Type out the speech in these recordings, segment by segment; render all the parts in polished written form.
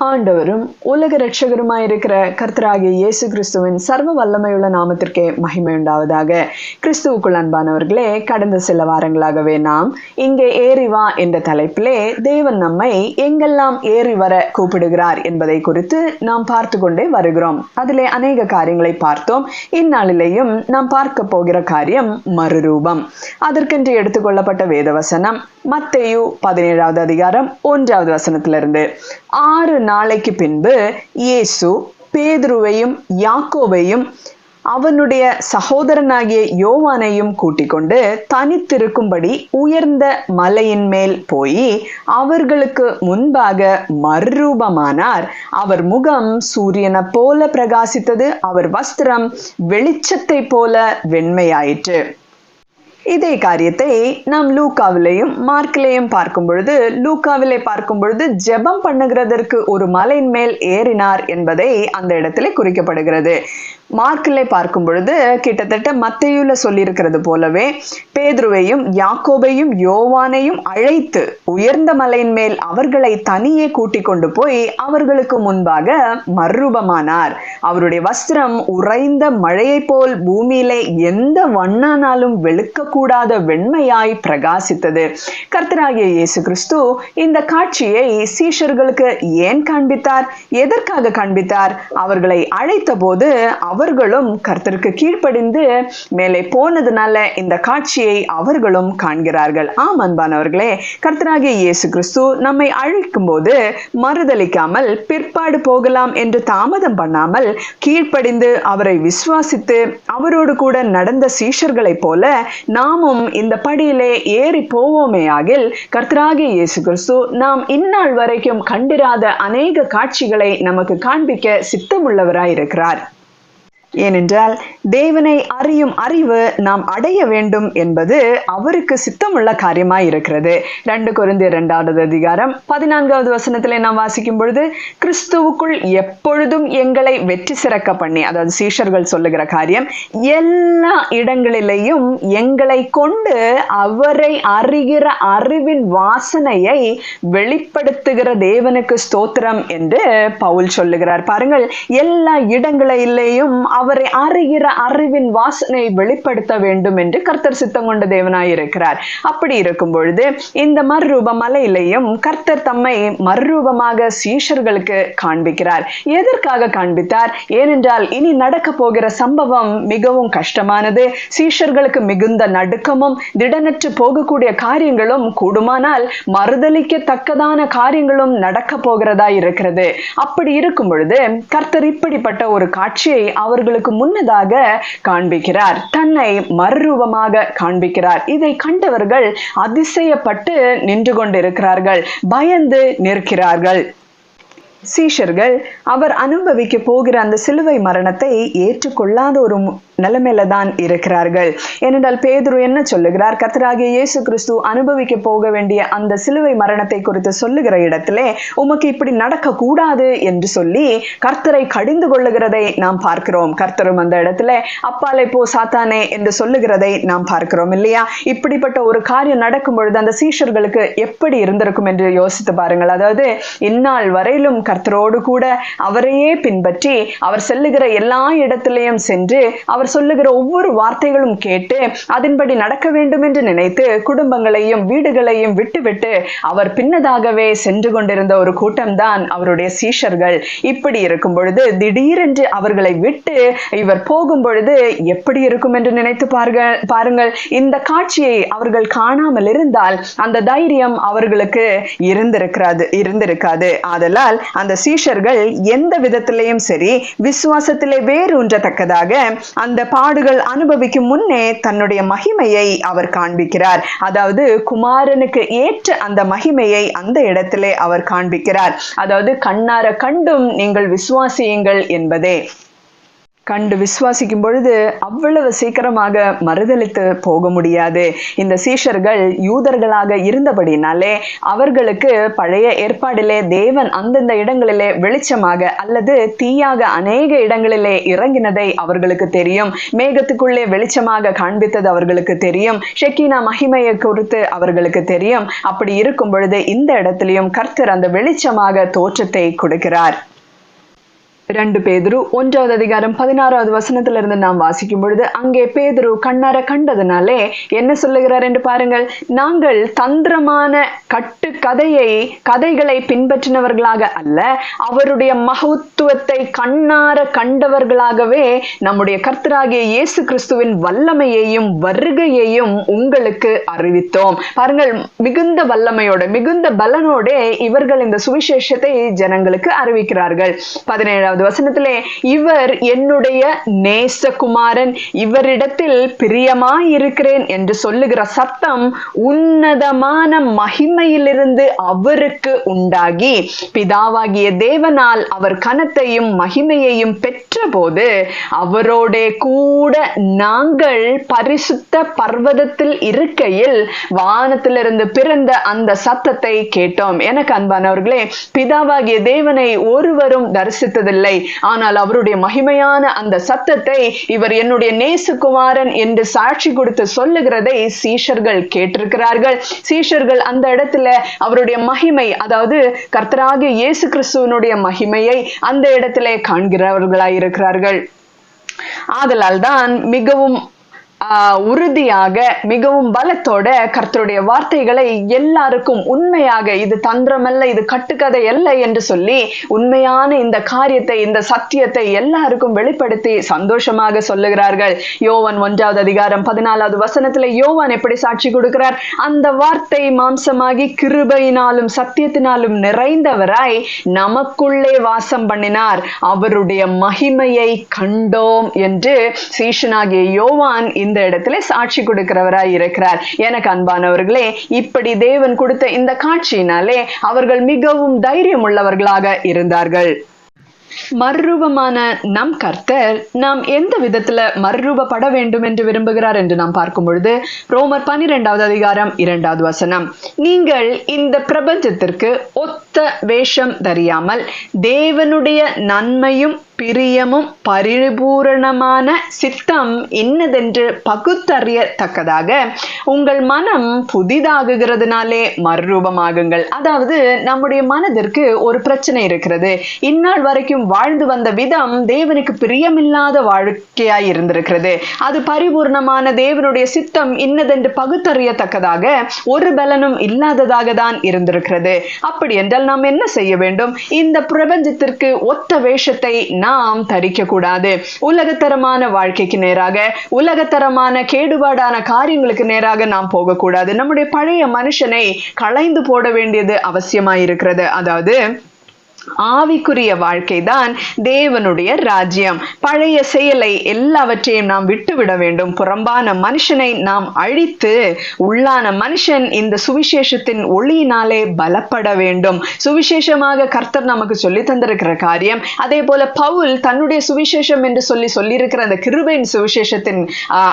ஆண்டவரும் உலக இரட்சகருமாயிருக்கிற கர்த்தராகிய இயேசு கிறிஸ்துவின் சர்வ வல்லமையுள்ள நாமத்திற்கே மகிமை உண்டாவதாக. கிறிஸ்துவுக்குள் அன்பானவர்களே, கடந்த சில வாரங்களாகவே நாம் இங்கே ஏறி வா என்ற தலைப்பிலே தேவன் நம்மை எங்கெல்லாம் ஏறி வர கூப்பிடுகிறார் என்பதை குறித்து நாம் பார்த்து கொண்டே வருகிறோம். அதிலே அநேக காரியங்களை பார்த்தோம். இந்நாளிலேயும் நாம் பார்க்க போகிற காரியம் மறுரூபம். அதற்கென்று எடுத்துக்கொள்ளப்பட்ட வேதவசனம் மத்தேயு 17வது அதிகாரம் 1வது வசனத்திலிருந்து. 6 நாளைக்கு பின்பு இயேசு பேதுருவையும் யாக்கோபையும் அவனுடைய சகோதரனாகிய யோவானையும் கூட்டிக் கொண்டு தனித்திருக்கும்படி உயர்ந்த மலையின் மேல் போய் அவர்களுக்கு முன்பாக மறுரூபமானார். அவர் முகம் சூரியனை போல பிரகாசித்தது, அவர் வஸ்திரம் வெளிச்சத்தை போல வெண்மையாயிற்று. இதே காரியத்தை நாம் லூக்காவிலையும் மார்க்கிலையும் பார்க்கும் பொழுது, லூக்காவிலே பார்க்கும் பொழுது ஜெபம் பண்ணுகிறதற்கு ஒரு மலையின் மேல் ஏறினார் என்பதை அந்த இடத்துல குறிக்கப்படுகிறது. மார்க்கிலே பார்க்கும் பொழுது கிட்டத்தட்ட மத்தேயுல சொல்லியிருக்கிறது போலவே பேதுருவையும் யாக்கோபையும் யோவானையும் அழைத்து உயர்ந்த மலையின் மேல் அவர்களை தனியே கூட்டிக் கொண்டு போய் அவர்களுக்கு முன்பாக மறுரூபமானார். அவருடைய வஸ்திரம் உறைந்த மழையை போல் பூமியிலே எந்த வண்ணானாலும் வெளுக்கக்கூடாத வெண்மையாய் பிரகாசித்தது. கர்த்தராகிய இயேசு கிறிஸ்து இந்த காட்சியை சீஷர்களுக்கு ஏன் காண்பித்தார்? எதற்காக காண்பித்தார்? அவர்களை அழைத்த போது அவர்களும் கர்த்தருக்கு கீழ்ப்படிந்து மேலே போனதுனால இந்த காட்சியை அவர்களும் காண்கிறார்கள். ஆம் அன்பானவர்களே, கர்த்தராகிய இயேசு கிறிஸ்து நம்மை அழைக்கும் போது மறுதலிக்காமல் பிற்பாடு போகலாம் என்று தாமதம் பண்ணாமல் கீழ்ப்படிந்து அவரை விசுவாசித்து அவரோடு கூட நடந்த சீஷர்களைப் போல நாமும் இந்த படியிலே ஏறி போவோமே ஆகில் கர்த்தராகிய இயேசு கிறிஸ்து நாம் இந்நாள் வரைக்கும் கண்டிராத அநேக காட்சிகளை நமக்கு காண்பிக்க சித்தமுள்ளவராயிருக்கிறார். ஏனென்றால் தேவனை அறியும் அறிவு நாம் அடைய வேண்டும் என்பது அவருக்கு சித்தமுள்ள காரியமாய் இருக்கிறது. 2 கொரிந்தியர் 2வது அதிகாரம் 14வது வசனத்திலே நாம் வாசிக்கும் பொழுது, கிறிஸ்துவுக்குள் எப்பொழுதும் எங்களை வெற்றி சிறக்க பண்ணி, அதாவது சீஷர்கள் சொல்லுகிற காரியம், எல்லா இடங்களிலேயும் எங்களை கொண்டு அவரை அறிகிற அறிவின் வாசனையை வெளிப்படுத்துகிற தேவனுக்கு ஸ்தோத்திரம் என்று பவுல் சொல்லுகிறார். பாருங்கள், எல்லா இடங்களிலேயும் அவரை அறிகிற அறிவின் வாசனை வெளிப்படுத்த வேண்டும் என்று கர்த்தர் சித்தம் கொண்ட தேவனாயிருக்கிறார். அப்படி இருக்கும் பொழுது இந்த மறுரூப மலையிலையும் கர்த்தர் தம்மை மறுரூபமாக சீஷர்களுக்கு காண்பிக்கிறார். எதற்காக காண்பித்தார்? ஏனென்றால் இனி நடக்க போகிற சம்பவம் மிகவும் கஷ்டமானது. சீஷர்களுக்கு மிகுந்த நடுக்கமும் திடனற்று போகக்கூடிய காரியங்களும் கூடுமானால் மறுதலிக்கத்தக்கதான காரியங்களும் நடக்க போகிறதா இருக்கிறது. அப்படி இருக்கும் பொழுது கர்த்தர் இப்படிப்பட்ட ஒரு காட்சியை அவர்களுக்கு முன்னதாக காண்பிக்கிறார். தன்னை மறுரூபமாக காண்பிக்கிறார். இதை கண்டவர்கள் அதிசயப்பட்டு நின்று கொண்டிருக்கிறார்கள், பயந்து நிற்கிறார்கள். சீஷர்கள் அவர் அனுபவிக்க போகிற அந்த சிலுவை மரணத்தை ஏற்றுக்கொள்ளாத ஒரு நிலைமையில தான் இருக்கிறார்கள். ஏனென்றால் பேதுரு என்ன சொல்லுகிறார்? கர்த்தராகிய இயேசு கிறிஸ்து அனுபவிக்க போக வேண்டிய அந்த சிலுவை மரணத்தை குறித்து சொல்லுகிற இடத்திலே உமக்கு இப்படி நடக்க கூடாது என்று சொல்லி கர்த்தரை கடிந்து கொள்ளுகிறதை நாம் பார்க்கிறோம். கர்த்தரும் அந்த இடத்துல அப்பாலே போ சாத்தானே என்று சொல்லுகிறதை நாம் பார்க்கிறோம் இல்லையா? இப்படிப்பட்ட ஒரு காரியம் நடக்கும் பொழுது அந்த சீஷர்களுக்கு எப்படி இருந்திருக்கும் என்று யோசித்து பாருங்கள். அதாவது இந்நாள் வரையிலும் கர்த்தரோடு கூட அவரையே பின்பற்றி அவர் செல்லுகிற எல்லா இடத்திலையும் சென்று அவர் சொல்லுகிற ஒவ்வொரு வார்த்தைகளும் கேட்டு அதன்படி நடக்க வேண்டும் என்று நினைத்து குடும்பங்களையும் வீடுகளையும் விட்டுவிட்டு அவர் பின்னதாகவே சென்று கொண்டிருந்த ஒரு கூட்டம் தான் அவருடைய சீஷர்கள். இப்படி இருக்கும் பொழுது திடீரென்று அவர்களை விட்டு இவர் போகும் பொழுது எப்படி இருக்கும் என்று நினைத்து பாருங்கள். இந்த காட்சியை அவர்கள் காணாமல் இருந்தால் அந்த தைரியம் அவர்களுக்கு இருந்திருக்காது. ஆதலால் அந்த சீஷர்கள் எந்த விதத்திலையும் சரி விசுவாசத்திலே வேரூன்றத்தக்கதாக அந்த பாடுகள் அனுபவிக்கும் முன்னே தன்னுடைய மகிமையை அவர் காண்பிக்கிறார். அதாவது குமாரனுக்கு ஏற்ற அந்த மகிமையை அந்த இடத்திலே அவர் காண்பிக்கிறார். அதாவது கண்ணார கண்டும் நீங்கள் விசுவாசியுங்கள் என்பதே. கண்டு விசுவாசிக்கும் பொழுது அவ்வளவு சீக்கிரமாக மறுதலித்து போக முடியாது. இந்த சீஷர்கள் யூதர்களாக இருந்தபடினாலே அவர்களுக்கு பழைய ஏற்பாடிலே தேவன் அந்தந்த இடங்களிலே வெளிச்சமாக அல்லது தீயாக அநேக இடங்களிலே இறங்கினதை அவர்களுக்கு தெரியும். மேகத்துக்குள்ளே வெளிச்சமாக காண்பித்தது அவர்களுக்கு தெரியும். ஷெக்கீனா மகிமையை குறித்து அவர்களுக்கு தெரியும். அப்படி இருக்கும் பொழுது இந்த இடத்திலையும் கர்த்தர் அந்த வெளிச்சமாக தோற்றத்தை கொடுக்கிறார். 2 பேதுரு 1வது அதிகாரம் 16வது வசனத்திலிருந்து நாம் வாசிக்கும் பொழுது அங்கே பேதுரு கண்ணார கண்டதுனாலே என்ன சொல்லுகிறார் என்று பாருங்கள். நாங்கள் தந்திரமான கதைகளை பின்பற்றினவர்களாக அல்ல, அவருடைய மகத்துவத்தை கண்ணார கண்டவர்களாகவே நம்முடைய கர்த்தராகிய இயேசு கிறிஸ்துவின் வல்லமையையும் வருகையையும் உங்களுக்கு அறிவித்தோம். பாருங்கள், மிகுந்த வல்லமையோட மிகுந்த பலனோட இவர்கள் இந்த சுவிசேஷத்தை ஜனங்களுக்கு அறிவிக்கிறார்கள். 17வது வசனத்திலே இவர் என்னுடைய நேசகுமாரன், இவரிடத்தில் பிரியமாயிருக்கிறேன் என்று சொல்லுகிற சத்தம் உன்னதமான மகிமையிலிருந்து அவருக்கு உண்டாகி பிதாவாகிய தேவனால் அவர் கனத்தையும் மகிமையையும் பெற்ற போது அவரோட கூட நாங்கள் பரிசுத்த பர்வதத்தில் இருக்கையில் வானத்திலிருந்து பிறந்த அந்த சத்தத்தை கேட்டோம். எனக்கு அன்பானவர்களே, பிதாவாகிய தேவனை ஒருவரும் தரிசித்ததில்லை, ஆனால் அவருடைய மகிமையான அந்த சத்தத்தை இவர் என்னுடைய நேசகுமாரன் என்று சாட்சி கொடுத்து சொல்லுகிறதை சீஷர்கள் கேட்டிருக்கிறார்கள். சீஷர்கள் அந்த இடத்துல அவருடைய மகிமை, அதாவது கர்த்தராகிய இயேசு கிறிஸ்துவனுடைய மகிமையை அந்த இடத்திலே காண்கிறவர்களாய் இருக்கிறார்கள். ஆதலால் தான் மிகவும் உறுதியாக மிகவும் பலத்தோட கர்த்தருடைய வார்த்தைகளை எல்லாருக்கும் உண்மையாக, இது தந்திரமல்ல, இது கட்டுக்கதை அல்ல என்று சொல்லி உண்மையான இந்த காரியத்தை, இந்த சத்தியத்தை எல்லாருக்கும் வெளிப்படுத்தி சந்தோஷமாக சொல்லுகிறார்கள். யோவான் 1வது அதிகாரம் 14வது வசனத்துல யோவான் எப்படி சாட்சி கொடுக்கிறார்? அந்த வார்த்தை மாம்சமாகி கிருபையினாலும் சத்தியத்தினாலும் நிறைந்தவராய் நமக்குள்ளே வாசம் பண்ணினார், அவருடைய மகிமையை கண்டோம் என்று சீஷனாகிய யோவான் இந்த இடத்துல சாட்சி கொடுக்கிறவராய் இருக்கிறார். எனக்கு அன்பானவர்களே, இப்படி தேவன் கொடுத்த இந்த காட்சியினாலே அவர்கள் மிகவும் தைரியம் உள்ளவர்களாக இருந்தார்கள். மறுரூபமான நம் கர்த்தர் நாம் எந்த விதத்துல மறுரூபப்பட வேண்டும் என்று விரும்புகிறார் என்று நாம் பார்க்கும் பொழுது ரோமர் 12வது அதிகாரம் 2வது வசனம், நீங்கள் இந்த பிரபஞ்சத்திற்கு ஒத்த வேஷம் தரியாமல் தேவனுடைய நன்மையும் பிரியமும் பரிபூரணமான சித்தம் இன்னதென்று பகுத்தறியத்தக்கதாக உங்கள் மனம் புதிதாகுகிறதுனாலே மறுரூபமாகுங்கள். அதாவது நம்முடைய மனதிற்கு ஒரு பிரச்சனை இருக்கிறது. இந்நாள் வரைக்கும் வாழ்ந்து வந்த விதம் தேவனுக்கு பிரியமில்லாத வாழ்க்கையாய் இருந்திருக்கிறது. அது பரிபூர்ணமான தேவனுடைய சித்தம் இன்னதென்று பகுத்தறியத்தக்கதாக ஒரு பலனும் இல்லாததாக தான் இருந்திருக்கிறது. அப்படி என்றால் நாம் என்ன செய்ய வேண்டும்? இந்த பிரபஞ்சத்திற்கு ஒத்த வேஷத்தை நாம் தரிக்க கூடாது. உலகத்தரமான வாழ்க்கைக்கு நேராக, உலகத்தரமான கேடுபாடான காரியங்களுக்கு நேராக நாம் போகக்கூடாது. நம்முடைய பழைய மனுஷனை களைந்து போட வேண்டியது அவசியமாயிருக்கிறது. அதாவது ஆவிக்குரிய வாழ்க்கை தான் தேவனுடைய ராஜ்யம். பழைய செயலை எல்லாவற்றையும் நாம் விட்டுவிட வேண்டும். புறம்பான மனுஷனை நாம் அழித்து உள்ளான மனுஷன் இந்த சுவிசேஷத்தின் ஒளியினாலே பலப்பட வேண்டும். சுவிசேஷமாக கர்த்தர் நமக்கு சொல்லி தந்திருக்கிற காரியம், அதே போல பவுல் தன்னுடைய சுவிசேஷம் என்று சொல்லியிருக்கிற அந்த கிருபையின் சுவிசேஷத்தின்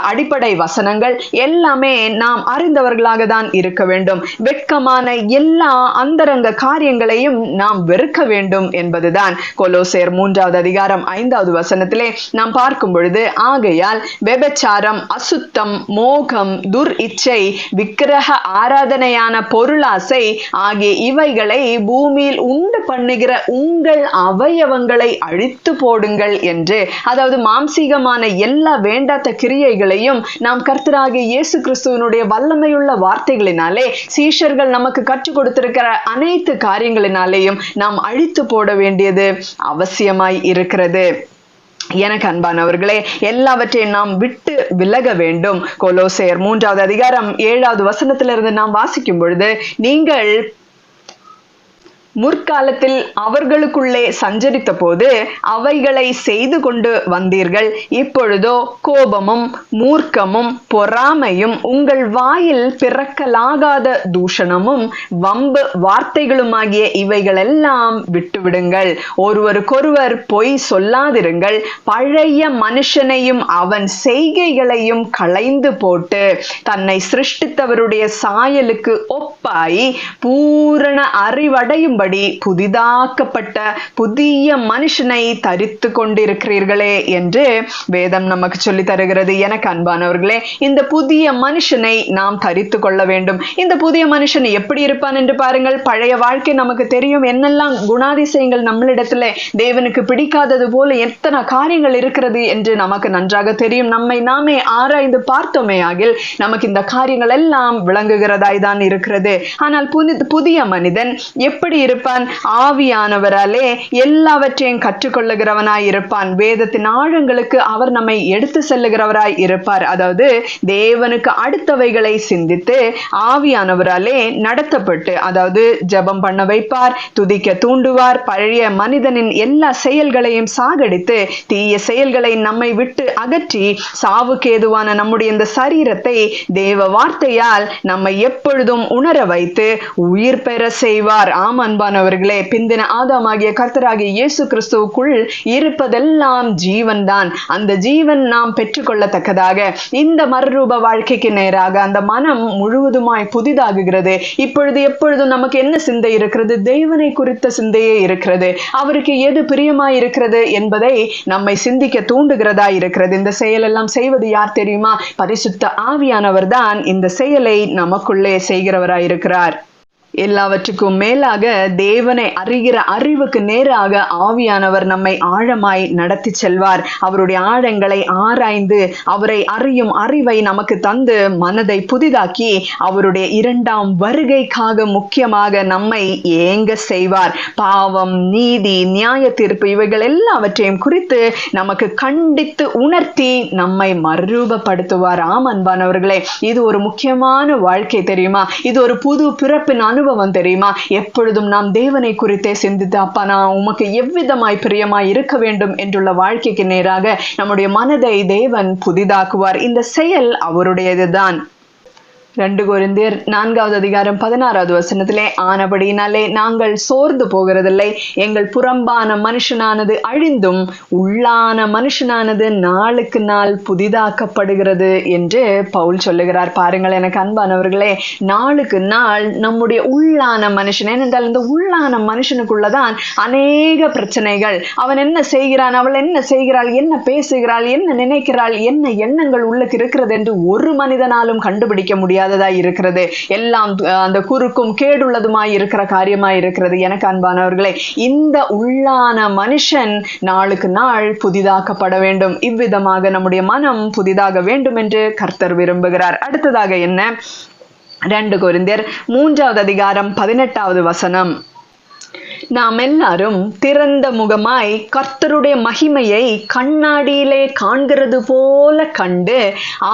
அடிப்படை வசனங்கள் எல்லாமே நாம் அறிந்தவர்களாக தான் இருக்க வேண்டும். வெட்கமான எல்லா அந்தரங்க காரியங்களையும் நாம் வெறுக்க வேண்டும் என்பதுதான் கொலோசேயர் 3வது அதிகாரம் 5வது வசனத்திலே நாம் பார்க்கும் பொழுது, ஆகையால் விபச்சாரம், அசுத்தம், மோகம், துர் இச்சை, விக்கிரக ஆராதனையான பொருளாசை ஆகிய இவைகளை பூமியில் உண்டு பண்ணுகிற உங்கள் அவயவங்களை அழித்து போடுங்கள் என்று, அதாவது மாம்சீகமான எல்லா வேண்டாத கிரியைகளையும் நாம் கர்த்தராகிய இயேசு கிறிஸ்துவினுடைய வல்லமையுள்ள வார்த்தைகளினாலே, சீஷர்கள் நமக்கு கற்றுக் கொடுத்திருக்கிற அனைத்து காரியங்களினாலேயும் நாம் அழித்து போட வேண்டியது அவசியமாய் இருக்கிறது. எனக்கு அன்பானவர்களே, எல்லாவற்றையும் நாம் விட்டு விலக வேண்டும். கொலோசேயர் 3வது அதிகாரம் 7வது வசனத்திலிருந்து நாம் வாசிக்கும் பொழுது, நீங்கள் முற்காலத்தில் அவர்களுக்குள்ளே சஞ்சரித்த போது அவைகளை செய்து கொண்டு வந்தீர்கள். இப்பொழுதோ கோபமும் மூர்க்கமும் பொறாமையும் உங்கள் வாயில் பிறக்கலாகாத தூஷணமும் வம்பு வார்த்தைகளுமாகிய இவைகளெல்லாம் விட்டுவிடுங்கள். ஒருவருக்கொருவர் பொய் சொல்லாதிருங்கள். பழைய மனுஷனையும் அவன் செய்கைகளையும் களைந்து போட்டு தன்னை சிருஷ்டித்தவருடைய சாயலுக்கு ஒப்பாய் பூரண அறிவடையும் புதிதாக்கப்பட்ட புதிய மனுஷனை தரித்து கொண்டிருக்கிறீர்களே என்று வேதம் நமக்கு சொல்லி தருகிறது. எனக்கு அன்பானவர்களே, இந்த புதிய மனுஷனை நாம் தரித்து கொள்ள வேண்டும். இந்த புதிய மனுஷன் எப்படி இருப்பான் என்று பாருங்கள். பழைய வாழ்க்கை நமக்கு தெரியும். என்னெல்லாம் குணாதிசயங்கள் நம்மளிடத்துல தேவனுக்கு பிடிக்காதது போல எத்தனை காரியங்கள் இருக்கிறது என்று நமக்கு நன்றாக தெரியும். நம்மை நாமே ஆராய்ந்து பார்த்தோமே ஆகில் நமக்கு இந்த காரியங்கள் எல்லாம் விளங்குகிறதாய் தான் இருக்கிறது. ஆனால் புதிய மனிதன் எப்படி இருப்பான்? ஆவியானவராலே எல்லாவற்றையும் கற்றுக்கொள்ளுகிறவனாய் இருப்பான். வேதத்தின் ஆழங்களுக்கு அவர் நம்மை எடுத்து செல்லுகிறவராய் இருப்பார். அதாவது தேவனுக்கு அடுத்தவைகளை சிந்தித்து ஆவியானவராலே நடத்தப்பட்டு, அதாவது ஜெபம் பண்ண வைப்பார், துதிக்க தூண்டுவார், பழைய மனிதனின் எல்லா செயல்களையும் சாகடித்து தீய செயல்களை நம்மை விட்டு அகற்றி சாவுக்கேதுவான நம்முடைய இந்த சரீரத்தை தேவ வார்த்தையால் நம்மை எப்பொழுதும் உணர வைத்து உயிர் பெற செய்வார். ஆம் அன்பானவர்களே, பிந்தின ஆதாமாகிய கர்த்தராகிய இயேசு கிறிஸ்துவுக்குள் இருப்பதெல்லாம் ஜீவன் தான். அந்த ஜீவன் நாம் பெற்றுக்கொள்ளத்தக்கதாக இந்த மறுரூப வாழ்க்கைக்கு நேராக அந்த மனம் முழுவதுமாய் புதிதாகுகிறது. இப்பொழுது எப்பொழுதும் நமக்கு என்ன சிந்தை இருக்கிறது? தேவனை குறித்த சிந்தையே இருக்கிறது. அவருக்கு எது பிரியமாய் இருக்கிறது என்பதை நம்மை சிந்திக்க தூண்டுகிறதா இருக்கிறது. இந்த செயலெல்லாம் செய்வது யார் தெரியுமா? பரிசுத்த ஆவியானவர் தான் இந்த செயலை நமக்குள்ளே செய்கிறவராய் இருக்கிறார். எல்லாவற்றுக்கும் மேலாக தேவனை அறிகிற அறிவுக்கு நேராக ஆவியானவர் நம்மை ஆழமாய் நடத்தி செல்வார். அவருடைய ஆழங்களை ஆராய்ந்து அவரை அறியும் அறிவை நமக்கு தந்து மனதை புதிதாக்கி அவருடைய இரண்டாம் வருகைக்காக முக்கியமாக நம்மை ஏங்க செய்வார். பாவம், நீதி, நியாய தீர்ப்பு இவைகள் எல்லாவற்றையும் குறித்து நமக்கு கண்டித்து உணர்த்தி நம்மை மறுரூபப்படுத்துவார். ஆம் அன்பானவர்களே, இது ஒரு முக்கியமான வாழ்க்கை தெரியுமா? இது ஒரு புது பிறப்பின் அனுபவம் தெரியுமா? எப்பொழுதும் நாம் தேவனை குறித்தே சிந்தித்து, அப்பா நான் உமக்கு எவ்விதமாய் பிரியமாய் இருக்க வேண்டும் என்றுள்ள வாழ்க்கைக்கு நேராக நம்முடைய மனதை தேவன் புதிதாக்குவார். இந்த செயல் அவருடையதுதான். 2 கொரிந்தியர் 4:16 ஆனபடியினாலே நாங்கள் சோர்ந்து போகிறதில்லை. எங்கள் புறம்பான மனுஷனானது அழிந்தும் உள்ளான மனுஷனானது நாளுக்கு நாள் புதிதாக்கப்படுகிறது என்று பவுல் சொல்லுகிறார். பாருங்கள் எனக்கு அன்பானவர்களே, நாளுக்கு நாள் நம்முடைய உள்ளான மனுஷன், ஏனென்றால் இந்த உள்ளான மனுஷனுக்குள்ளதான் அநேக பிரச்சனைகள். அவன் என்ன செய்கிறான், அவள் என்ன செய்கிறாள், என்ன பேசுகிறாள், என்ன நினைக்கிறாள், என்ன எண்ணங்கள் உள்ளுக்கு இருக்கிறது என்று ஒரு மனிதனாலும் கண்டுபிடிக்க முடியாது இருக்கிறது. எல்லாம் அந்த குறுக்கும் கேடுள்ளதுமாய் இருக்கிற காரியமாய் இருக்கிறது. எனக்கு அன்பானவர்களே, இந்த உள்ளான மனுஷன் நாளுக்கு நாள் புதிதாக்கப்பட வேண்டும். இவ்விதமாக நம்முடைய மனம் புதிதாக வேண்டும் என்று கர்த்தர் விரும்புகிறார். அடுத்ததாக என்ன? 2 கொரிந்தியர் 3:18 நாம் எல்லாரும் திறந்த முகமாய் கர்த்தருடைய மகிமையை கண்ணாடியிலே காண்கிறது போல கண்டு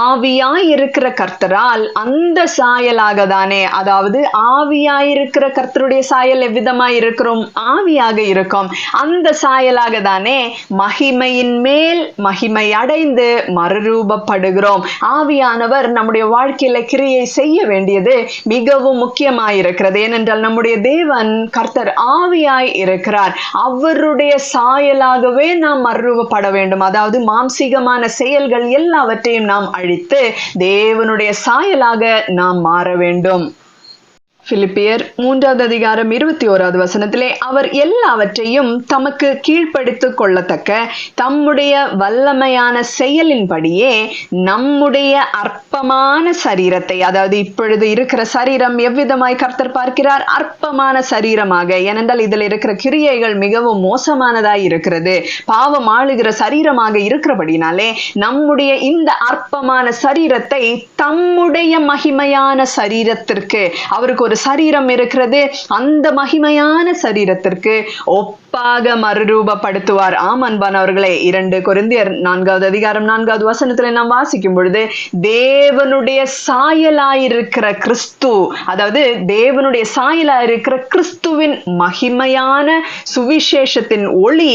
ஆவியாயிருக்கிற கர்த்தரால் அந்த சாயலாக தானே, அதாவது ஆவியாயிருக்கிற கர்த்தருடைய சாயல் எவ்விதமாய் இருக்கிறோம்? ஆவியாக இருக்கும். அந்த சாயலாக தானே மகிமையின் மேல் மகிமை அடைந்து மறுரூபப்படுகிறோம். ஆவியானவர் நம்முடைய வாழ்க்கையில கிரியை செய்ய வேண்டியது மிகவும் முக்கியமாயிருக்கிறது. ஏனென்றால் நம்முடைய தேவன் கர்த்தர் ஆவியாய் இருக்கிறார். அவருடைய சாயலாகவே நாம் மறுரூபப்பட வேண்டும். அதாவது மாம்சீகமான செயல்கள் எல்லாவற்றையும் நாம் அழித்து தேவனுடைய சாயலாக நாம் மாற வேண்டும். பிலிப்பியர் 3:21 அவர் எல்லாவற்றையும் தமக்கு கீழ்ப்படுத்திக் கொள்ளத்தக்க தம்முடைய வல்லமையான செயலின்படியே நம்முடைய அற்பமான சரீரத்தை, அதாவது இப்பொழுது இருக்கிற சரீரம் எவ்விதமாய் கர்த்தர் பார்க்கிறார்? அற்பமான சரீரமாக. ஏனென்றால் இதில் இருக்கிற கிரியைகள் மிகவும் மோசமானதாய் இருக்கிறது. பாவம் ஆளுகிற சரீரமாக இருக்கிறபடினாலே நம்முடைய இந்த அற்பமான சரீரத்தை தம்முடைய மகிமையான சரீரத்திற்கு, அவருக்கு ஒரு ஒரு சரீரம் இருக்கிறது. அந்த மகிமையான சரீரத்திற்கு ஒப்பாக மறுரூபப்படுத்துவார். ஆம் அன்பானவர்களே, 2 கொரிந்தியர் 4வது அதிகாரம் 4வது வசனத்துல நாம் வாசிக்கும் பொழுது, தேவனுடைய சாயலாயிருக்கிற கிறிஸ்து, அதாவது தேவனுடைய சாயலாயிருக்கிற கிறிஸ்துவின் மகிமையான சுவிசேஷத்தின் ஒளி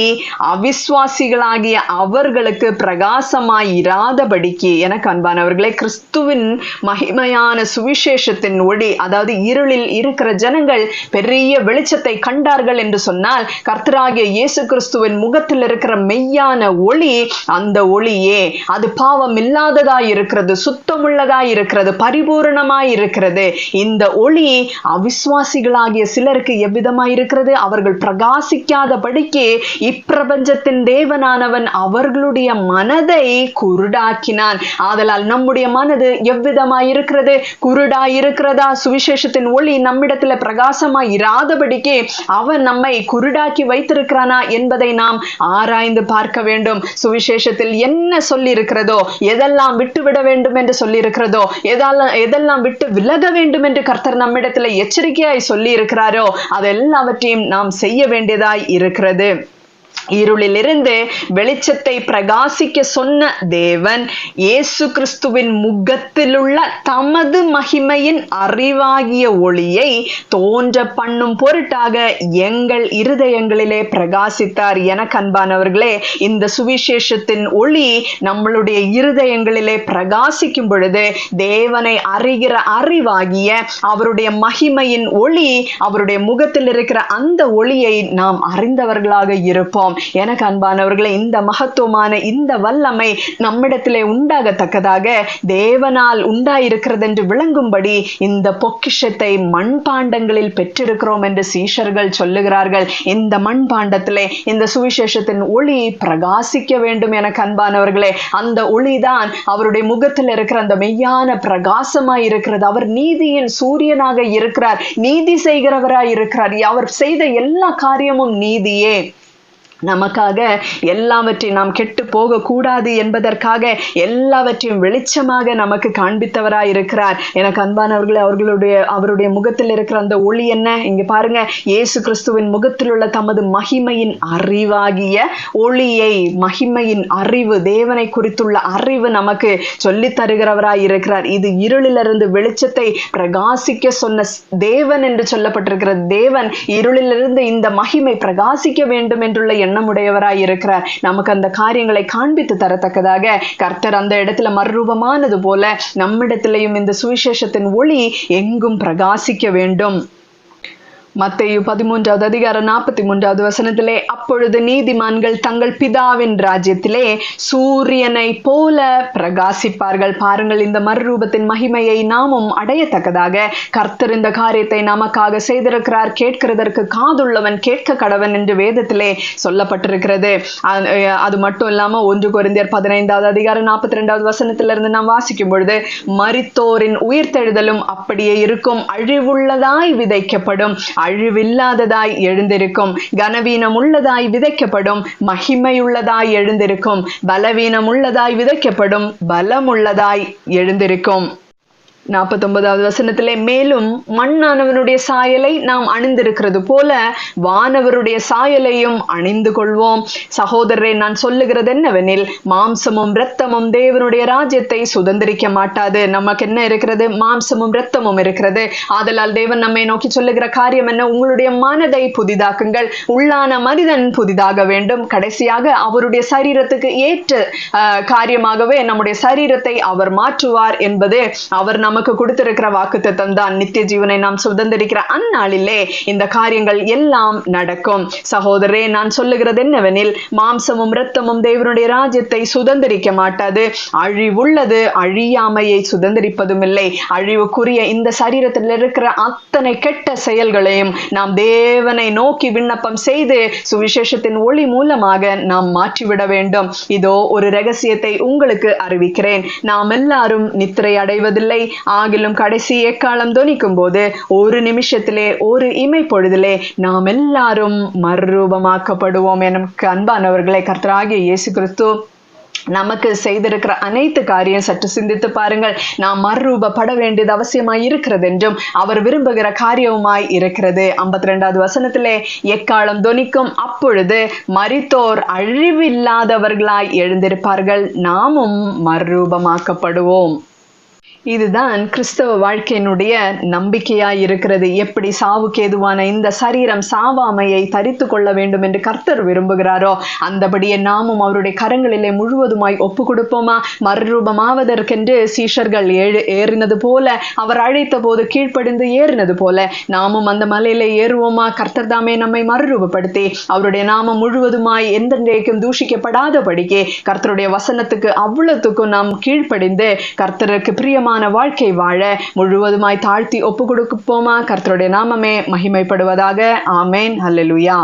அவிசுவாசிகளாகிய அவர்களுக்கு பிரகாசமாயிராதபடிக்கு. எனக்கு அன்பானவர்களே, கிறிஸ்துவின் மகிமையான சுவிசேஷத்தின் ஒளி, அதாவது இருளில் இருக்கிற ஜனங்கள் பெரிய வெளிச்சத்தை கண்டார்கள் என்று சொன்னால், கர்த்தராகிய இயேசு கிறிஸ்துவின் முகத்தில் இருக்கிற மெய்யான ஒளி, அந்த ஒளியே அது பாவம் இல்லாததாய் இருக்கிறது, சுத்தமுள்ளதாய் இருக்கிறது, பரிபூரணமாய் இருக்கிறது. இந்த ஒளி அவிசுவாசிகளாகிய சிலருக்கு எவ்விதமாய் இருக்கிறது? அவர்கள் பிரகாசிக்காதபடிக்கு இப்பிரபஞ்சத்தின் தேவனானவன் அவர்களுடைய மனதை குருடாக்கினான். ஆதலால் நம்முடைய மனது எவ்விதமாய் இருக்கிறது? குருடாய் இருக்கிறதா? சுவிசேஷத்தின் ஒளி நம்மிடத்துல பிரகாசமாய் இராதபடிக்கு அவன் நம்மை குருடாக்கி வைத்திருக்கிறானா என்பதை நாம் ஆராய்ந்து பார்க்க வேண்டும். சுவிசேஷத்தில் என்ன சொல்லி இருக்கிறதோ, எதெல்லாம் விட்டுவிட வேண்டும் என்று சொல்லி இருக்கிறதோ, எதெல்லாம் விட்டு விலக வேண்டும் என்று கர்த்தர் நம்மிடத்துல எச்சரிக்கையாய் சொல்லி இருக்கிறாரோ, அதெல்லாவற்றையும் நாம் செய்ய வேண்டியதாய் இருக்கிறது. இருளிலிருந்து வெளிச்சத்தை பிரகாசிக்க சொன்ன தேவன் இயேசு கிறிஸ்துவின் முகத்திலுள்ள தமது மகிமையின் அறிவாகிய ஒளியை தோன்ற பண்ணும் பொருட்டாக எங்கள் இருதயங்களிலே பிரகாசித்தார். எனக்கு அன்பானவர்களே, இந்த சுவிசேஷத்தின் ஒளி நம்மளுடைய இருதயங்களிலே பிரகாசிக்கும் பொழுது தேவனை அறிகிற அறிவாகிய அவருடைய மகிமையின் ஒளி, அவருடைய முகத்தில் இருக்கிற அந்த ஒளியை நாம் அறிந்தவர்களாக இருப்போம். எனக்கு அன்பானவர்களே, இந்த மகத்துவமான இந்த வல்லமை நம்மிடத்திலே உண்டாகத்தக்கதாக தேவனால் உண்டாயிருக்கிறது என்று விளங்கும்படி இந்த பொக்கிஷத்தை மண்பாண்டங்களில் பெற்றிருக்கிறோம் என்று சீஷர்கள் சொல்லுகிறார்கள். இந்த மண்பாண்டத்திலே இந்த சுவிசேஷத்தின் ஒளி பிரகாசிக்க வேண்டும். எனக்கு அன்பானவர்களே, அந்த ஒளிதான் அவருடைய முகத்தில் இருக்கிற அந்த மெய்யான பிரகாசமாய் இருக்கிறது. அவர் நீதியின் சூரியனாக இருக்கிறார், நீதி செய்கிறவராய் இருக்கிறார். அவர் செய்த எல்லா காரியமும் நீதியே. நமக்காக எல்லாவற்றையும் நாம் கெட்டு போக கூடாது என்பதற்காக எல்லாவற்றையும் வெளிச்சமாக நமக்கு காண்பித்தவராய் இருக்கிறார். எனக்கு அன்பானவர்களே, அவருடைய முகத்தில் இருக்கிற அந்த ஒளி என்ன? இங்க பாருங்க, இயேசு கிறிஸ்துவின் முகத்தில் உள்ள தமது மகிமையின் அறிவாகிய ஒளியை, மகிமையின் அறிவு, தேவனை குறித்துள்ள அறிவு நமக்கு சொல்லி தருகிறவராய் இருக்கிறார். இது இருளிலிருந்து வெளிச்சத்தை பிரகாசிக்க சொன்ன தேவன் என்று சொல்லப்பட்டிருக்கிற தேவன் இருளிலிருந்து இந்த மகிமை பிரகாசிக்க வேண்டும் என்றுள்ள எண்ணமுடையவராய் இருக்கிறார். நமக்கு அந்த காரியங்களை காண்பித்து தரத்தக்கதாக கர்த்தர் அந்த இடத்துல மறுரூபமானது போல நம்மிடத்திலையும் இந்த சுவிசேஷத்தின் ஒளி எங்கும் பிரகாசிக்க வேண்டும். மத்தேயு 13வது அதிகாரம் 43வது வசனத்திலே, அப்பொழுது நீதிமான்கள் தங்கள் பிதாவின் ராஜ்யத்திலே சூரியனை போல பிரகாசிப்பார்கள். பாருங்கள், இந்த மறுரூபத்தின் மகிமையை நாமும் அடையத்தக்கதாக கர்த்தர் இந்த காரியத்தை நமக்காக செய்திருக்கிறார். கேட்கிறதற்கு காதுள்ளவன் கேட்க கடவன் என்று வேதத்திலே சொல்லப்பட்டிருக்கிறது. அது மட்டும் இல்லாம 1 கொரிந்தியர் 15வது அதிகாரம் 42வது வசனத்திலிருந்து நாம் வாசிக்கும் பொழுது, மரித்தோரின் உயிர்த்தெழுதலும் அப்படியே இருக்கும். அழிவுள்ளதாய் விதைக்கப்படும், அழிவில்லாததாய் எழுந்திருக்கும். கனவீனம் உள்ளதாய் விதைக்கப்படும், மகிமையுள்ளதாய் எழுந்திருக்கும். பலவீனம் உள்ளதாய் விதைக்கப்படும், பலமுள்ளதாய் எழுந்திருக்கும். 49வது வசனத்திலே, மேலும் மண்ணானவனுடைய சாயலை நாம் அணிந்திருக்கிறது போல வானவருடைய சாயலையும் அணிந்து கொள்வோம். சகோதரரை, நான் சொல்லுகிறது என்னவெனில், மாம்சமும் இரத்தமும் தேவனுடைய ராஜ்யத்தை சுதந்திரிக்க மாட்டாது. நமக்கு என்ன இருக்கிறது? மாம்சமும் இரத்தமும் இருக்கிறது. ஆதலால் தேவன் நம்மை நோக்கி சொல்லுகிற காரியம் என்ன? உங்களுடைய மனதை புதிதாக்குங்கள். உள்ளான மனிதன் புதிதாக வேண்டும். கடைசியாக அவருடைய சரீரத்துக்கு ஏற்ற காரியமாகவே நம்முடைய சரீரத்தை அவர் மாற்றுவார் என்பது அவர் நமக்கு கொடுத்திருக்கிற வாக்குத்தத்தம் தான். நித்திய ஜீவனை நாம் சுதந்திரிக்கிற அந்நாளிலே இந்த காரியங்கள் எல்லாம் நடக்கும். சகோதரே, நான் சொல்லுகிறது என்னவெனில், மாம்சமும் இரத்தமும் தேவனுடைய ராஜ்யத்தை சுதந்திரிக்க மாட்டாது. அழிவுள்ளது அழியாமையை சுதந்திரிப்பதும் இல்லை. அழிவுக்குரிய இந்த சரீரத்தில் இருக்கிற அத்தனை கெட்ட செயல்களையும் நாம் தேவனை நோக்கி விண்ணப்பம் செய்து சுவிசேஷத்தின் ஒளி மூலமாக நாம் மாற்றிவிட வேண்டும். இதோ ஒரு ரகசியத்தை உங்களுக்கு அறிவிக்கிறேன். நாம் எல்லாரும் நித்திரை அடைவதில்லை. ஆகிலும் கடைசி எக்காலம் தொனிக்கும் போது ஒரு நிமிஷத்திலே, ஒரு இமை பொழுதிலே நாம் எல்லாரும் மறுரூபமாக்கப்படுவோம். எனக்கு அன்பானவர்களே, கர்த்தராகிய இயேசு கிறிஸ்து நமக்கு செய்திருக்கிற அனைத்து காரியம் சற்று சிந்தித்து பாருங்கள். நாம் மறுரூபப்பட வேண்டியது அவசியமாய் இருக்கிறது என்றும் அவர் விரும்புகிற காரியமாய் இருக்கிறது. 52வது வசனத்திலே, எக்காலம் தொனிக்கும், அப்பொழுது மரித்தோர் அழிவில்லாதவர்களாய் எழுந்திருப்பார்கள், நாமும் மறுரூபமாக்கப்படுவோம். இதுதான் கிறிஸ்தவ வாழ்க்கையினுடைய நம்பிக்கையாய் இருக்கிறது. எப்படி சாவுக்கு ஏதுவான இந்த சரீரம் சாவாமையை தரித்து கொள்ள வேண்டும் என்று கர்த்தர் விரும்புகிறாரோ, அந்தபடியே நாமும் அவருடைய கரங்களிலே முழுவதுமாய் ஒப்பு கொடுப்போமா? மறுரூபமாவதற்கென்று சீஷர்கள் ஏறினது போல, அவர் அழைத்த போது கீழ்ப்படிந்து ஏறினது போல நாமும் அந்த மலையிலே ஏறுவோமா? கர்த்தர் தாமே நம்மை மறுரூபப்படுத்தி அவருடைய நாமம் முழுவதுமாய் எந்தெந்தைக்கும் தூஷிக்கப்படாதபடிக்கு கர்த்தருடைய வசனத்துக்கு அவ்வளவுக்கும் நாம் கீழ்ப்படிந்து கர்த்தருக்கு பிரியமான வாழ்க்கை வாழ முழுவதுமாய் தாழ்த்தி ஒப்பு கொடுப்போமா? கர்த்தருடைய நாமமே மகிமைப்படுவதாக. ஆமேன். அல்லேலூயா.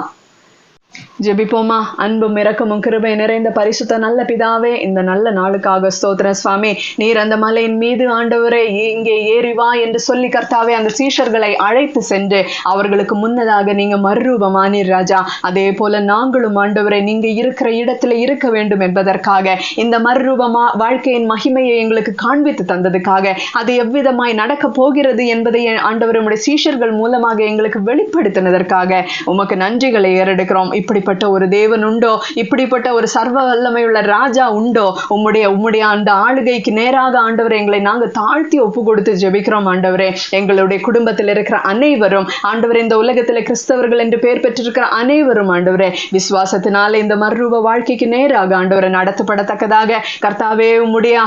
ஜெபிப்போமா. அன்பும் இரக்கமும் கிருபை நிறைந்த பரிசுத்த நல்ல பிதாவே, இந்த நல்ல நாளுக்காக ஸ்தோத்திரம் சுவாமி. நீர் அந்த மலையின் மீது ஆண்டவரே இங்கே ஏறி வா என்று சொல்லி கர்த்தாவே அந்த சீஷர்களை அழைத்து சென்று அவர்களுக்கு முன்னதாக நீங்க மறுரூபமானீர் ராஜா. அதே போல நாங்களும் ஆண்டவரே நீங்க இருக்கிற இடத்துல இருக்க வேண்டும் என்பதற்காக இந்த மறுரூபமா வாழ்க்கையின் மகிமையை எங்களுக்கு காண்பித்து தந்ததுக்காக, அது எவ்விதமாய் நடக்க போகிறது என்பதை ஆண்டவர் உம்முடைய சீஷர்கள் மூலமாக எங்களுக்கு வெளிப்படுத்தினதற்காக உமக்கு நன்றிகளை ஏறெடுக்கிறோம். இப்படிப்பட்ட ஒரு தேவன் உண்டோ? இப்படிப்பட்ட ஒரு சர்வ வல்லமையுள்ள ராஜா உண்டோ? உம்முடைய அந்த ஆளுகைக்கு நேராக ஆண்டவரே எங்களை நாங்கள் தாழ்த்தி ஒப்பு கொடுத்து ஜெபிக்கிறோம் ஆண்டவரே. எங்களுடைய குடும்பத்தில் இருக்கிற அனைவரும் ஆண்டவரே, இந்த உலகத்தில் கிறிஸ்தவர்கள் என்று பெயர் பெற்றிருக்கிற அனைவரும் ஆண்டவரே விசுவாசத்தினால இந்த மறுரூப வாழ்க்கைக்கு நேராக ஆண்டவரை நடத்தப்படத்தக்கதாக கர்த்தாவே உம்முடைய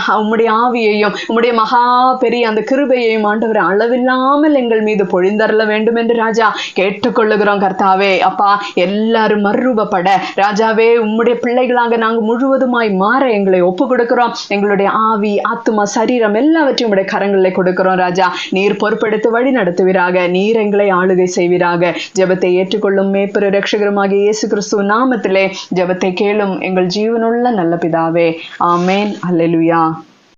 ஆவியையும் உம்முடைய மகா பெரிய அந்த கிருபையையும் ஆண்டவரை அளவில்லாமல் எங்கள் மீது பொழிந்தரல வேண்டும் என்று ராஜா கேட்டுக்கொள்ளுகிறோம். கர்த்தாவே அப்பா, எல்லாரும் மறுரூபப்பட ராஜாவே உம்முடைய பிள்ளைகளாக நாங்கள் முழுவதுமாய் மாற எங்களை ஒப்பு கொடுக்கிறோம். எங்களுடைய ஆவி, ஆத்துமா, சரீரம் எல்லாவற்றையும் உடைய கரங்களில் கொடுக்கிறோம் ராஜா. நீர் பொறுப்பெடுத்து வழி நடத்துவீராக. நீர் எங்களை ஆளுகை செய்வீராக. ஜெபத்தை ஏற்றுக்கொள்ளும் மேய்ப்பரும் இரட்சகருமாகிய இயேசு கிறிஸ்து நாமத்திலே ஜெபத்தை கேளும் எங்கள் ஜீவனுள்ள நல்ல பிதாவே. ஆமேன். அல்லேலூயா.